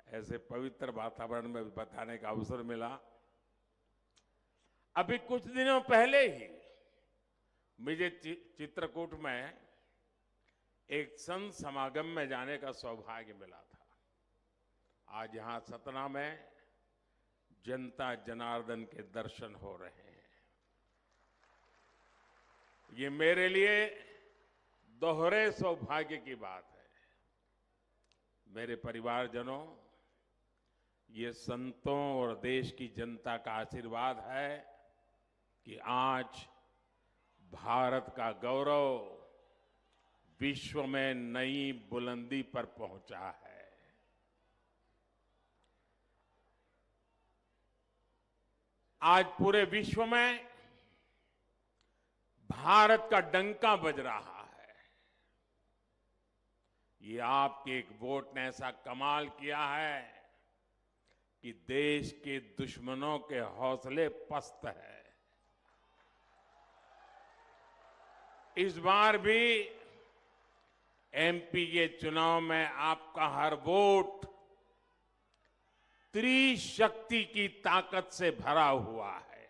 ऐसे पवित्र वातावरण में बताने का अवसर मिला। अभी कुछ दिनों पहले ही मुझे चित्रकूट में एक संत समागम में जाने का सौभाग्य मिला था। आज यहां सतना में जनता जनार्दन के दर्शन हो रहे हैं। ये मेरे लिए दोहरे सौभाग्य की बात है। मेरे परिवारजनों, ये संतों और देश की जनता का आशीर्वाद है कि आज भारत का गौरव विश्व में नई बुलंदी पर पहुंचा है। आज पूरे विश्व में भारत का डंका बज रहा है। ये आपके एक वोट ने ऐसा कमाल किया है कि देश के दुश्मनों के हौसले पस्त है। इस बार भी एमपी के चुनाव में आपका हर वोट त्रिशक्ति की ताकत से भरा हुआ है।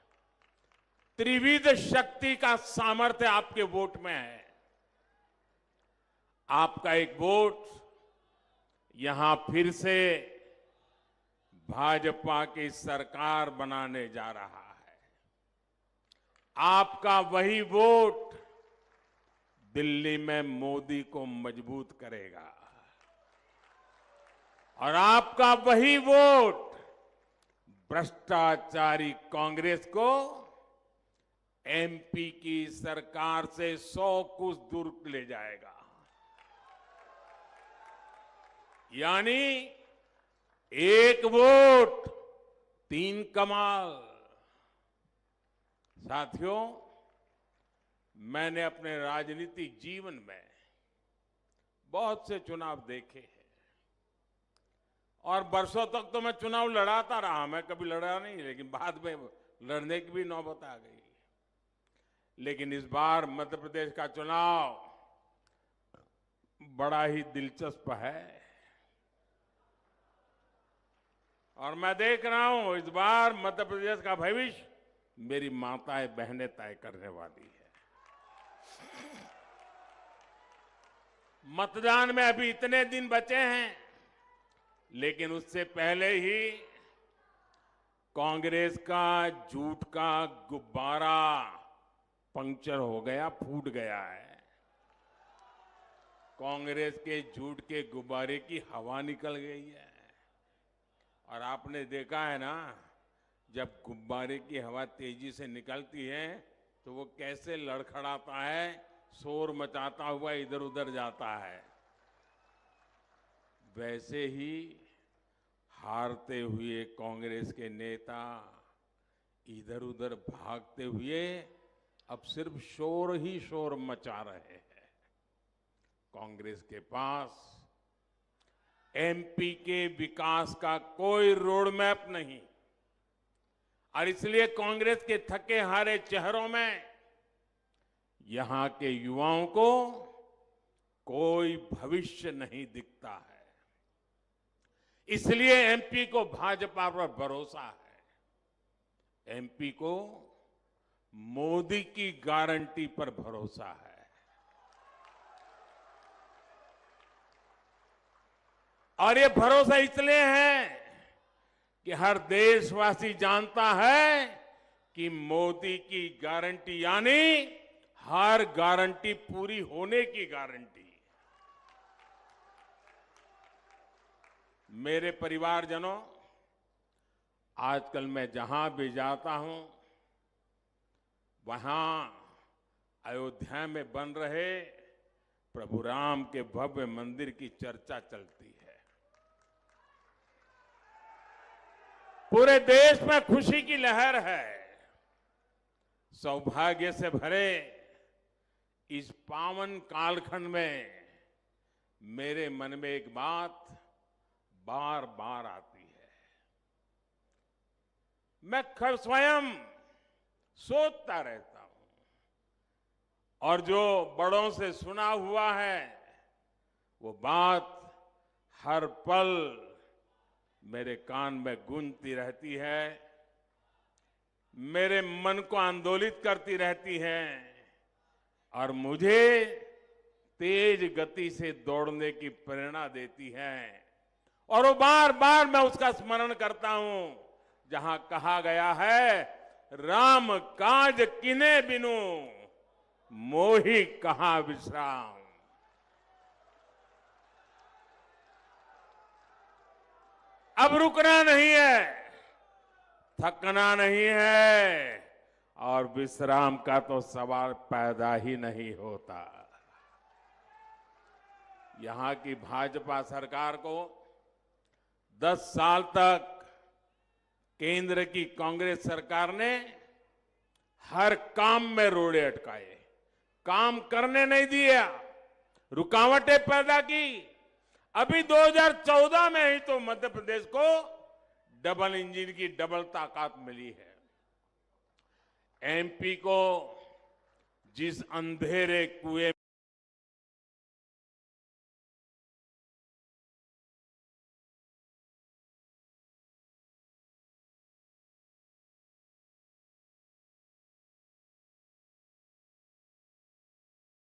त्रिविध शक्ति का सामर्थ्य आपके वोट में है। आपका एक वोट यहां फिर से भाजपा की सरकार बनाने जा रहा है। आपका वही वोट दिल्ली में मोदी को मजबूत करेगा और आपका वही वोट भ्रष्टाचारी कांग्रेस को एमपी की सरकार से 100 कुछ दूर ले जाएगा। यानी एक वोट 3 कमाल। साथियों, मैंने अपने राजनीतिक जीवन में बहुत से चुनाव देखे हैं और बरसों तक तो मैं चुनाव लड़ाता रहा। मैं कभी लड़ा नहीं, लेकिन बाद में लड़ने की भी नौबत आ गई। लेकिन इस बार मध्य प्रदेश का चुनाव बड़ा ही दिलचस्प है और मैं देख रहा हूं इस बार मध्य प्रदेश का भविष्य मेरी माताएं बहनें तय करने वाली है। मतदान में अभी इतने दिन बचे हैं, लेकिन उससे पहले ही कांग्रेस का झूठ का गुब्बारा पंक्चर हो गया, फूट गया है। कांग्रेस के झूठ के गुब्बारे की हवा निकल गई है और आपने देखा है ना, जब गुब्बारे की हवा तेजी से निकलती है तो वो कैसे लड़खड़ाता है, शोर मचाता हुआ इधर उधर जाता है। वैसे ही हारते हुए कांग्रेस के नेता इधर उधर भागते हुए अब सिर्फ शोर ही शोर मचा रहे हैं। कांग्रेस के पास एमपी के विकास का कोई रोड मैप नहीं और इसलिए कांग्रेस के थके हारे चेहरों में यहां के युवाओं को कोई भविष्य नहीं दिखता है। इसलिए एमपी को भाजपा पर भरोसा है। एमपी को मोदी की गारंटी पर भरोसा है। और ये भरोसा इसलिए है कि हर देशवासी जानता है कि मोदी की गारंटी यानी हर गारंटी पूरी होने की गारंटी। मेरे परिवारजनों, आजकल मैं जहां भी जाता हूं वहां अयोध्या में बन रहे प्रभु राम के भव्य मंदिर की चर्चा चलती है। पूरे देश में खुशी की लहर है। सौभाग्य से भरे इस पावन कालखंड में मेरे मन में एक बात बार बार आती है। मैं स्वयं सोचता रहता हूं और जो बड़ों से सुना हुआ है वो बात हर पल मेरे कान में गूंजती रहती है, मेरे मन को आंदोलित करती रहती है और मुझे तेज गति से दौड़ने की प्रेरणा देती है। और वो बार बार मैं उसका स्मरण करता हूं, जहां कहा गया है, राम काज किने बिनु मोहि कहां विश्राम। अब रुकना नहीं है, थकना नहीं है और विश्राम का तो सवाल पैदा ही नहीं होता। यहां की भाजपा सरकार को 10 साल तक केंद्र की कांग्रेस सरकार ने हर काम में रोड़े अटकाए, काम करने नहीं दिया, रुकावटें पैदा की। अभी 2014 में ही तो मध्य प्रदेश को डबल इंजन की डबल ताकत मिली है। एमपी को जिस अंधेरे कुएं